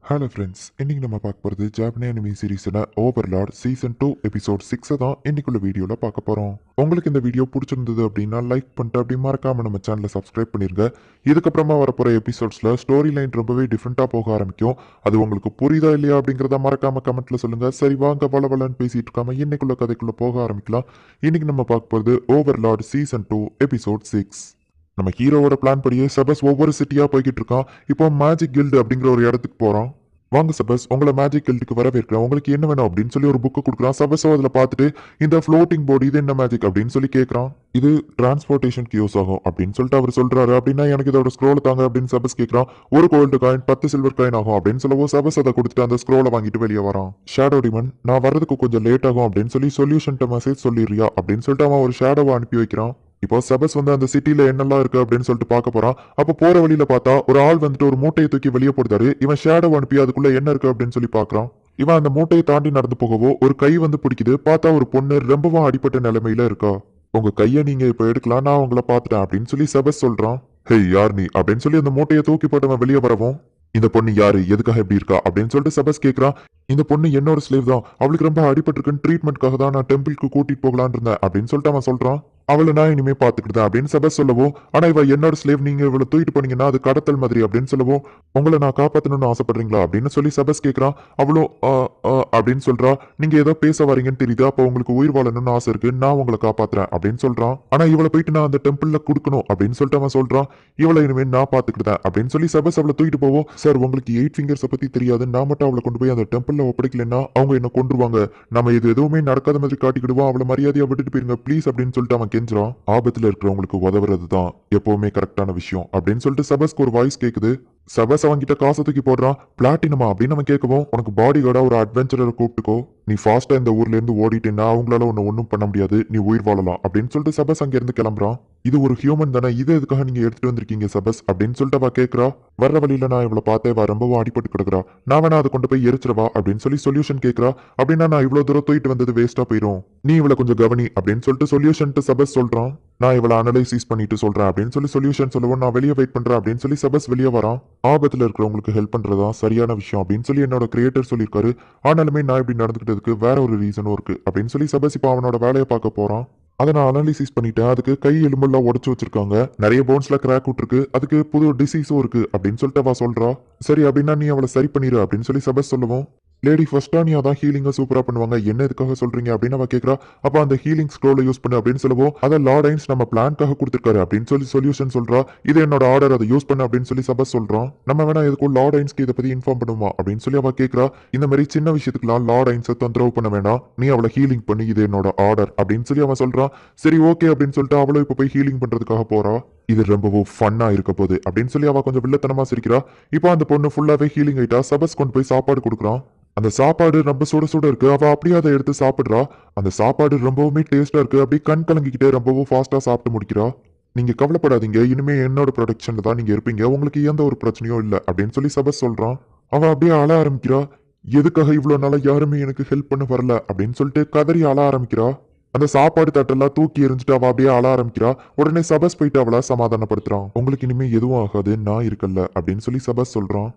Hello friends, இன்னைக்கு நம்ம பார்க்க போகிறது ஜாப்பனீஸ் அனிமி சீரிஸில் ஓவர்லார்ட் சீசன் 2 எபிசோட் 6 தான் இன்னைக்குள்ள வீடியோவில் பார்க்க போகிறோம். உங்களுக்கு இந்த வீடியோ பிடிச்சிருந்தது அப்படின்னா லைக் பண்ணிட்டு அப்படி மறக்காம நம்ம சேனலை சப்ஸ்கிரைப் பண்ணிருங்க. இதுக்கப்புறமா வரப்போகிற எபிசோட்ஸில் ஸ்டோரி லைன் ரொம்பவே டிஃப்ரெண்ட்டாக போக ஆரம்பிக்கும். அது உங்களுக்கு புரியுதா இல்லையா அப்படிங்கிறத மறக்காம கமெண்ட்ல சொல்லுங்க. சரி வாங்க வளவலன்னு பேசிட்டு இருக்காம இன்னைக்குள்ள கதைக்குள்ள போக ஆரம்பிக்கலாம். இன்னைக்கு நம்ம பார்க்க போகிறது ஓவர்லார்ட் சீசன் 2 எபிசோட் 6. நம்ம ஹீரோவோட பிளான் படியே செபஸ் ஒவ்வொரு சிட்டியா போய்கிட்டு இருக்கான். இப்போ மேஜிக் கில்டு அப்படிங்கிற ஒரு இடத்துக்கு போறான். வாங்க செபஸ், உங்களை மேஜிக் கில்டுக்கு வரவேற்கிறேன். உங்களுக்கு என்ன வேணும் அப்படின்னு சொல்லி ஒரு புக்கு கொடுக்குறான். செபஸோ அதில் பார்த்துட்டு இந்த ஃப்ளோட்டிங் போர்டு இது என்ன மேஜிக் அப்படின்னு சொல்லி கேட்குறான். இது டிரான்ஸ்போர்ட்டேஷனுக்கு யூஸ் ஆகும் அப்படின்னு சொல்லிட்டு அவர் சொல்றாரு. அப்படின்னா எனக்கு இதோட ஸ்க்ரோல் தாங்க அப்படின்னு செபஸ் கேட்குறான். ஒரு கோல்டு காயின் 10 சில்வர் காயின் ஆகும் அப்படின்னு சொல்லவும் செபஸ் அதை கொடுத்துட்டு அந்த ஸ்க்ரோலை வாங்கிட்டு வெளியே வரான். ஷேடோ டிமன், நான் வர்றதுக்கு கொஞ்சம் லேட் ஆகும் அப்படின்னு சொல்லி சொல்யூஷன்ட்ட மெசேஜ் சொல்லிடுறியா அப்படின்னு சொல்லிட்டு அவன் ஒரு ஷேடோவை அனுப்பி வைக்கிறான். இப்போ செபஸ் அந்த சிட்டில என்னெல்லாம் இருக்கு அப்படின்னு சொல்லிட்டு பார்க்க போறான். அப்ப போற வழியில பார்த்தா ஒரு ஆள் ஒரு மூட்டையை தூக்கி வெளியே போடுறாரு. இவன் ஷேடோ அனுப்பி அதுக்குள்ள என்ன இருக்கு அப்படின்னு சொல்லி பார்க்கறான். இவன் அந்த மூட்டையை தாண்டி நடந்து போகவோ ஒரு கை பிடிக்குது. பார்த்தா ஒரு பொண்ணு ரொம்பவும் அடிப்பட்ட நிலைமையில இருக்கா. உங்க கையை நீங்க இப்ப எடுக்கலாம், நான் உங்களை பார்த்துட்டேன் அப்படின்னு சொல்லி செபஸ் சொல்றான். ஹே யார் நீ அப்படின்னு சொல்லி அந்த மூட்டையை தூக்கி போட்டவன் வெளியே வரவும், இந்த பொண்ணு யாரு, எதுக்காக எப்படி இருக்கா அப்படின்னு சொல்லிட்டு செபஸ் கேட்கறான். இந்த பொண்ணு என்னோட ஸ்லேவ் தான், அவளுக்கு ரொம்ப அடிபட்டிருக்குன்னு ட்ரீட்மெண்ட்காக தான் நான் டெம்பிளுக்கு கூட்டிட்டு போகலான்னு இருந்தேன் அப்படின்னு சொல்லிட்டு அவன் சொல்றான். அவளை நான் இனிமே பாத்துக்கிட்டேன் அப்படின்னு செபஸ் சொல்லவும், ஆனா இவ என்னோட ஸ்லேவ், நீங்க இவளை தூக்கிட்டு போனீங்கன்னா அது கடத்தல் மாதிரி அப்படின்னு சொல்லவும், உங்களை நான் காப்பாத்தணும்னு ஆசைப்படுறீங்களா அப்படின்னு சொல்லி செபஸ் கேட்கறான். அவளும் அப்படின்னு சொல்றா. நீங்க ஏதோ பேச வரீங்கன்னு தெரியுது, அப்ப உங்களுக்கு உயிர் வாழணும்னு ஆசை இருக்கு, நான் உங்களை காப்பாத்துறேன் அப்படின்னு சொல்றான். ஆனா இவளை போயிட்டு நான் அந்த டெம்பிள்ல கொடுக்கணும் அப்படின்னு சொல்லிட்டு அவன் சொல்றான். இவளை இனிமே நான் பாத்துக்கிட்டேன் அப்படின்னு சொல்லி செபஸ் அவளை தூக்கிட்டு போவோம். சார் உங்களுக்கு 8 ஃபிங்கர்ஸ் பத்தி தெரியாது, நான் மட்டும் அவளை கொண்டு போய் அந்த டெம்பிள்ல ஒப்படைக்கலன்னா அவங்க என்ன கொன்றுவாங்க, நம்ம இது எதுவுமே நடக்காத மாதிரி காட்டிக்கிடுவோம், அவளை மரியாதையா விட்டுட்டு போயிருங்க ப்ளீஸ் அப்படின்னு சொல்லிட்டு அவன் கெஞ்சுறான். ஆபத்துல இருக்கிறவங்களுக்கு உதவுறது தான் எப்பவுமே கரெக்டான விஷயம் அப்படின்னு சொல்லிட்டு செபஸ்க்கு ஒரு வாய்ஸ் கேக்குது. செபஸ் அவன்கிட்ட காசை தூக்கி போடுறான். பிளாட்டினமா அப்படின்னு அவன் கேட்கவும், உனக்கு பாடி கார்டா ஒரு அட்வென்ச்சரரை கூப்பிட்டுக்கோ, நீ ஃபாஸ்டா இந்த ஊர்ல இருந்து ஓடிட்டேன்னா அவங்களால உன்னை ஒன்றும் பண்ண முடியாது, நீ உயிர் வாழலாம் அப்படின்னு சொல்லிட்டு செபஸ் அங்க இருந்து கிளம்புறான். இது ஒரு ஹியூமன் தானே, இது எதுக்காக நீங்க எடுத்துட்டு வந்திருக்கீங்க செபஸ் அப்படின்னு சொல்லிட்டு அவ கேட்கறா. வர்ற வழியில நான் இவ்வளவு பார்த்தே வா ரொம்பவும் அடிபட்டு கிடக்குறா, நான் வேணா அதை கொண்டு போய் எரிச்சிடவா அப்படின்னு சொல்லி சொல்யூஷன் கேட்கறா. அப்படின்னா நான் இவ்வளவு தூரம் தூக்கிட்டு வந்தது வேஸ்டா போயிடும், நீ இவளை கொஞ்சம் கவனி அப்படின்னு சொல்லிட்டு சொல்யூஷன் செபஸ் சொல்றான். நான் இவளை அனலைசிஸ் பண்ணிட்டு சொல்றேன் அப்படின்னு சொல்லி சொல்யூஷன் சொல்லுவோம். நான் வெளியே வெயிட் பண்றேன் அப்படின்னு சொல்லி செபஸ் வெளியே வரான். ஆபத்துல இருக்கிறவங்களுக்கு ஹெல்ப் பண்றதா சரியான விஷயம் அப்படின்னு சொல்லி என்னோட கிரியேட்டர் சொல்லியிருக்காரு. ஆனாலுமே நான் இப்படி நடந்துக்கிட்டதுக்கு வேற ஒரு ரீசனும் இருக்கு அப்படின்னு சொல்லி செபஸ் இப்போ அவனோட வேலையை பார்க்க போறான். அதை நான் அனாலிசிஸ் பண்ணிட்டேன். அதுக்கு கை எலும்பெல்லாம் உடச்சு வச்சிருக்காங்க, நிறைய போன்ஸ்ல கிராக் விட்டுருக்கு, அதுக்கு புது டிசீஸும் இருக்கு அப்படின்னு சொல்லிட்டு அவ சொல்றா. சரி அப்படின்னா நீ அவளை சரி பண்ணிடு அப்படின்னு சொல்லி செபஸ் சொல்லுவோம். லேடி ஃபர்ஸ்டா நீ அதான் ஹீலிங்கை சூப்பரா பண்ணுவாங்க, என்ன எதுக்காக சொல்றீங்க அப்படின்னு அவ கேட்கறா. அப்ப அந்த ஹீலிங் ஸ்க்ரோலை யூஸ் பண்ணு அப்படின்னு சொல்லுவோம். அதை லார்ட் ஐன்ஸ் நம்ம பிளான்காக கொடுத்துருக்காரு அப்படின்னு சொல்லி சொல்யூஷன் சொல்றா. இது என்னோட ஆர்டர், அதை யூஸ் பண்ணு அப்படின்னு சொல்லி செபஸ் சொல்றான். நம்ம வேணா எதுக்கும் லார்ட் ஐன்ஸ்க்கு இதை பத்தி இன்ஃபார்ம் பண்ணுமா அப்படின்னு சொல்லி அவ கேட்கறா. இந்த மாதிரி சின்ன விஷயத்துக்குலாம் லார்ட் ஐன்ஸை தொந்தரவு பண்ண வேண்டாம், நீ அவளை ஹீலிங் பண்ணி, இது என்னோட ஆர்டர் அப்படின்னு சொல்லி அவன் சொல்றான். சரி ஓகே அப்படின்னு சொல்லிட்டு அவளும் இப்ப போய் ஹீலிங் பண்றதுக்காக போறா. இது ரொம்பவும் ஃபன்னா இருக்க போகுது அப்படின்னு சொல்லி அவ கொஞ்சம் வில்லத்தனமா சிரிக்கிறா. இப்போ அந்த பொண்ணு ஃபுல்லாவே ஹீலிங் ஆயிட்டா. செபஸ் கொண்டு போய் சாப்பாடு கொடுக்குறான். அந்த சாப்பாடு ரொம்ப சுட சுட இருக்கு. அவ அப்படியே அதை எடுத்து சாப்பிடுறா. அந்த சாப்பாடு ரொம்பவுமே டேஸ்டா இருக்கு. அப்படியே கண் கலங்கிக்கிட்டே ரொம்பவும் ஃபாஸ்டா சாப்பிட்டு முடிக்கிறா. நீங்க கவலைப்படாதீங்க, இனிமே என்னோட ப்ரொடக்ஷன்ல தான் நீங்க இருப்பீங்க, உங்களுக்கு எந்த ஒரு பிரச்சனையும் இல்லை அப்படின்னு சொல்லி செபஸ் சொல்றான். அவ அப்படியே அழ ஆரம்பிக்கிறா. எதுக்காக இவ்வளவு நாளா யாருமே எனக்கு ஹெல்ப் பண்ண வரல அப்படின்னு சொல்லிட்டு கதறி அழ ஆரம்பிக்கிறா. அந்த சாப்பாடு தட்டெல்லாம் தூக்கி எரிஞ்சுட்டு அவ அப்படியே அழ ஆரம்பிக்கிறா. உடனே செபஸ் போயிட்டு அவளை சமாதானப்படுத்துறான். உங்களுக்கு இனிமே எதுவும் ஆகாது, நான் இருக்கல அப்படின்னு சொல்லி செபஸ் சொல்றான்.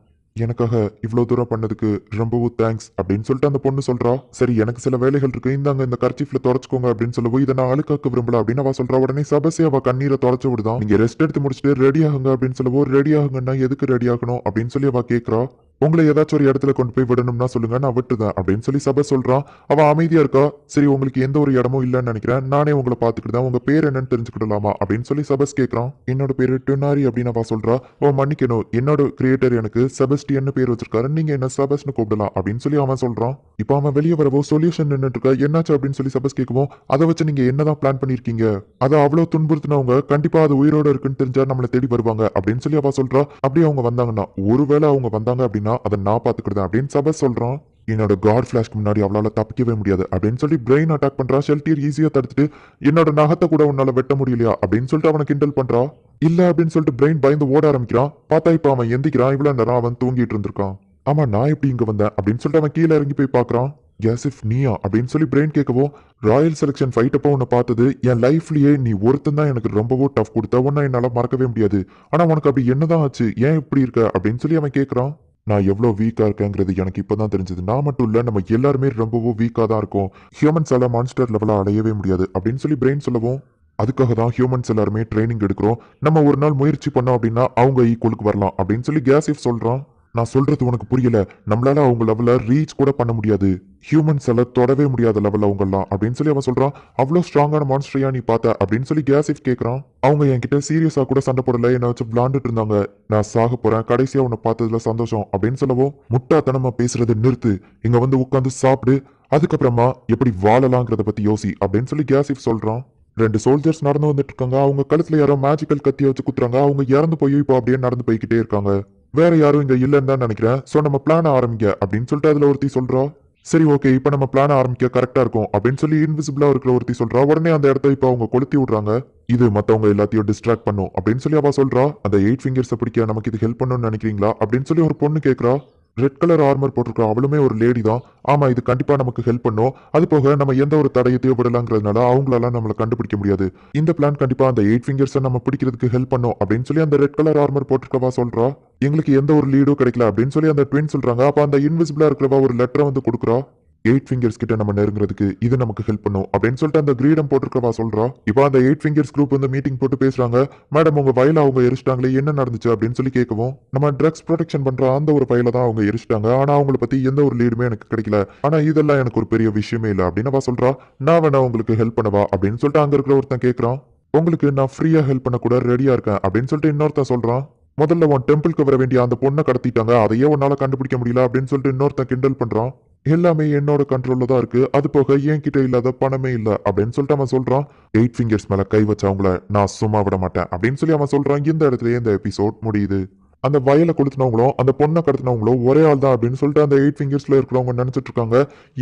எனக்காக இவ்வளவு தூரம் பண்ணதுக்கு ரொம்பவும் தேங்க்ஸ் அப்படின்னு சொல்லிட்டு அந்த பொண்ணு சொல்றா. சரி எனக்கு சில வேலைகள் இருக்கு, இந்தாங்க இந்த கர்ச்சீஃப்ல தொடச்சுக்கோங்க அப்படின்னு சொல்லவும், இதை நான் அழுக்காக்க விரும்பல அப்படின்னு அவ சொல்றா. உடனே சபசே அவ கண்ணீரை தொடச்சு விடுதான். நீங்க ரெஸ்ட் எடுத்து முடிச்சுட்டு ரெடி ஆகுங்க அப்படின்னு சொல்லவும், ரெடி ஆகுங்கன்னா எதுக்கு ரெடி ஆகணும் அப்படின்னு சொல்லி அவ கேட்கறா. உங்களை ஏதாச்சும் ஒரு இடத்துல கொண்டு போய் விடணும்னா சொல்லுங்க, நான் விட்டுதான் அப்படின்னு சொல்லி சபை சொல்றான். அவ அமைதியா இருக்கா. சரி உங்களுக்கு எந்த ஒரு இடமும் இல்லைன்னு நினைக்கிறேன், நானே உங்களை பாத்துக்கிட்டுதான், உங்க பேர் என்னன்னு தெரிஞ்சுக்கிடலாமா அப்படின்னு சொல்லி சபஸ் கேட்கறான். என்னோட பேரு டுனாரி அப்படின்னு அவ சொல்றா. ஓ மன்னிக்கணும், என்னோட கிரியேட்டர் எனக்கு செபஸ்டியன் பேர் வச்சிருக்காரு, நீங்க என்ன செபஸ்னு கூப்பிடலாம் அப்படின்னு சொல்லி அவன் சொல்றான். இப்போ அவன் வெளியே வரவோ சொல்யூஷன் நின்றுட்டு இருக்கா. என்னாச்சு அப்படின்னு சொல்லி சபஸ் கேட்கவும், அதை வச்சு நீங்க என்னதான் பிளான் பண்ணிருக்கீங்க, அதை அவ்வளவு துன்புறுத்தினவங்க கண்டிப்பா அது உயிரோட இருக்குன்னு தெரிஞ்சா நம்மளை தேடி வருவாங்க அப்படின்னு சொல்லி அவ சொல்றா. அப்படியே அவங்க வந்தாங்கன்னா, ஒருவேளை அவங்க வந்தாங்க அப்படின்னா அதை நான் பாத்துக்கிட்டேன் அப்படின்னு சபஸ் சொல்றான். என்னோட காட் ஃபிளாஷ்க்கு முன்னாடி அவளால தப்பிக்கவே முடியாது அப்படின்னு சொல்லி பிரெயின் அட்டாக் பண்றா. ஷெல்டியர் ஈஸியா தடுத்துட்டு, என்னோட நகத்தை கூட உன்னால வெட்ட முடியலையா அப்படின்னு சொல்லிட்டு அவனை கிண்டல் பண்றா. இல்ல அப்படின்னு சொல்லிட்டு பிரெயின் பயந்து ஓட ஆரம்பிக்கிறான். பார்த்தா இப்ப அவன் எந்திக்கிறான். இவ்வளவு நேரம் அவன் தூங்கிட்டு இருந்திருக்கான். ஆமா நான் எப்படி இங்க வந்தேன் அப்படின்னு சொல்லிட்டு அவன் கீழே இறங்கி போய் பாக்குறான். கேசிஃப் நீயா அப்படின்னு சொல்லி பிரெயின் கேட்கவும், ராயல் செலக்ஷன் ஃபைட் அப்போ உன்னை பார்த்தது என் லைஃப்லயே நீ ஒருத்தன் தான் எனக்கு ரொம்பவும் டஃப் கொடுத்த, உன்னை என்னால மறக்கவே முடியாது. ஆனா உனக்கு அப்படி என்னதான் ஆச்சு, ஏன் இப்படி இருக்க அப்படின்னு சொல்லி அவன் கேட்கறான். நான் எவ்வளோ வீக்கா இருக்கேங்கிறது எனக்கு இப்பதான் தெரிஞ்சது. நான் மட்டும் இல்ல, நம்ம எல்லாருமே ரொம்பவும் வீக்கா தான் இருக்கோம். ஹியூமன்ஸால மான்ஸ்டர் லெவலா அடையவே முடியாது அப்படின்னு சொல்லி பிரெயின் சொல்லவும், அதுக்காக தான் ஹியூமன்ஸ் எல்லாருமே ட்ரைனிங் எடுக்கிறோம். நம்ம ஒரு நாள் முயற்சி பண்ணோம் அப்படின்னா அவங்க ஈக்குவலுக்கு வரலாம் அப்படின்னு சொல்லி கேசிப் சொல்றான். நான் சொல்றது உனக்கு புரியல. நம்மளால அவங்க லெவல ரீச் கூட பண்ண முடியாது. ஹியூமன்ஸ் எல்லாம் தொடவே முடியாத லெவல் அவங்கலாம் அப்படின்னு சொல்லி அவன் சொல்றான். அவ்வளோ ஸ்ட்ராங்கான மான்ஸ்டரியா நீ பார்த்த அப்படின்னு சொல்லி கேசிப் கேட்கறான். அவங்க என்கிட்ட சீரியஸா கூட சண்டை போடல, என்ன வச்சு விளாண்டுட்டு இருந்தாங்க. நான் சாக போறேன், கடைசியா உன்னை பார்த்ததுல சந்தோஷம் அப்படின்னு சொல்லவும், முட்டாத்தனமா பேசுறது நிறுத்து, இங்க வந்து உட்காந்து சாப்பிடு, அதுக்கப்புறமா எப்படி வாழலாங்கிறத பத்தி யோசி அப்படின்னு சொல்லி கேசிப் சொல்றான். ரெண்டு சோல்ஜர்ஸ் நடந்து வந்துட்டு இருக்காங்க. அவங்க கழுத்துல யாரோ மேஜிக்கல் கத்திய வச்சு குத்துறாங்க. அவங்க இறந்து போய் இப்போ அப்படியே நடந்து போய்கிட்டே இருக்காங்க. வேற யாரும் இங்க இல்லன்னு தான் நினைக்கிறேன். சோ நம்ம பிளான் ஆரம்பிக்க அப்படின்னு சொல்லிட்டு அதுல ஒருத்தி சொல்றா. சரி ஓகே, இப்ப நம்ம பிளான் ஆரம்பிக்க கரெக்டா இருக்கும் அப்படின்னு சொல்லி இன்விசிபிளா இருக்கிற ஒருத்தி சொல்றா. உடனே அந்த இடத்த இப்ப அவங்க கொளுத்தி விடுறாங்க. இது மத்தவங்க எல்லாத்தையும் டிஸ்ட்ராக்ட் பண்ணும் அப்படின்னு சொல்லி அவ சொல்றா. அந்த 8 ஃபிங்கர்ஸை பிடிக்க நமக்கு இது ஹெல்ப் பண்ணணும்னு நினைக்கிறீங்களா அப்படின்னு சொல்லி ஒரு பொண்ணு கேட்கறா. ரெட் கலர் ஆர்மர் போட்டிருக்கா அவளுமே ஒரு லேடி தான். ஆமா, இது கண்டிப்பா நமக்கு ஹெல்ப் பண்ணும். அது போக நம்ம எந்த ஒரு தடையத்தையும் விடலாங்கிறதுனால அவங்களால நம்மளை கண்டுபிடிக்க முடியாது. இந்த பிளான் கண்டிப்பா அந்த 8 ஃபிங்கர்ஸை நம்ம பிடிக்கிறதுக்கு ஹெல்ப் பண்ணும் அப்படின்னு சொல்லி அந்த ரெட் கலர் ஆர்மர் போட்டிருக்கவா சொல்றா. எங்களுக்கு எந்த ஒரு லீடும் கிடைக்கல அப்படின்னு சொல்லி அந்த ட்வின் சொல்றாங்க. அப்ப அந்த இன்விசிபிளா இருக்கிறவா ஒரு லெட்டரை வந்து கொடுக்குறா. 8 ஃபிங்கர்ஸ் கிட்ட நம்ம நெருங்குறதுக்கு இது நமக்கு ஹெல்ப் பண்ணும் அப்படின்னு சொல்லிட்டு அந்த கிரீடம் போட்டிருக்கவா சொல்றா. இப்போ அந்த 8 ஃபிங்கர்ஸ் குரூப் வந்து மீட்டிங் போட்டு பேசுறாங்க. மேடம், உங்க வயல அவங்க எரிச்சிட்டாங்களே, என்ன நடந்துச்சு அப்படின்னு சொல்லி கேட்கவும், நம்ம ட்ரக்ஸ் ப்ரொடெக்ஷன் பண்ற அந்த ஒரு ஃபைல தான் அவங்க எரிச்சிட்டாங்க. ஆனா அவங்கள பத்தி எந்த ஒரு லீடுமே எனக்கு கிடைக்கல. ஆனா இதெல்லாம் எனக்கு ஒரு பெரிய விஷயமே இல்லை அப்படின்னு அவ சொல்றா. நான் வேணா உங்களுக்கு ஹெல்ப் பண்ணவா அப்படின்னு சொல்லிட்டு அங்க இருக்கிற ஒருத்தன் கேட்கறான். உங்களுக்கு நான் ஃப்ரீயா ஹெல்ப் பண்ண கூட ரெடியா இருக்கேன் அப்படின்னு சொல்லிட்டு இன்னொருத்தன் சொல்றான். முதல்ல உன் டெம்பிளுக்கு வர வேண்டிய அந்த பொண்ணை கடத்திட்டாங்க, அதையே உன்னால கண்டுபிடிக்க முடியல அப்படின்னு சொல்லிட்டு இன்னொருத்தன் கிண்டல் பண்றான். எல்லாமே என்னோட கண்ட்ரோல்ல தான் இருக்கு, அது போக என்கிட்ட இல்லாத பணமே இல்ல அப்படின்னு சொல்லிட்டு அவன் சொல்றான். 8 ஃபிங்கர்ஸ் மேல கை வச்சவங்கள நான் சும்மா விட மாட்டேன் அப்படின்னு சொல்லி அவன் சொல்றான். இந்த இடத்துலயே இந்த எபிசோட் முடியுது. அந்த வயலை கொளுத்தினவங்களும் அந்த பொண்ணை கடத்தினவங்களும் ஒரே ஆள் தான் அப்படின்னு சொல்லிட்டு அந்த 8 ஃபிங்கர்ஸ்ல இருக்கிறவங்க நினைச்சிட்டு இருக்காங்க.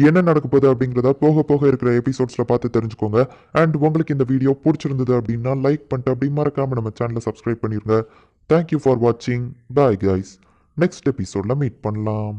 என்ன நடக்க போகுது அப்படிங்கிறத போக போக இருக்கிற எபிசோட்ஸ்ல பார்த்து தெரிஞ்சுக்கோங்க. அண்ட் உங்களுக்கு இந்த வீடியோ பிடிச்சிருந்தது அப்படின்னா லைக் பண்ணிட்டு அப்படி மறக்காம நம்ம சேனலை சப்ஸ்கிரைப் பண்ணிருங்க. தேங்க்யூ ஃபார் வாட்சிங். Bye guys. நெக்ஸ்ட் எபிசோட்ல மீட் பண்ணலாம்.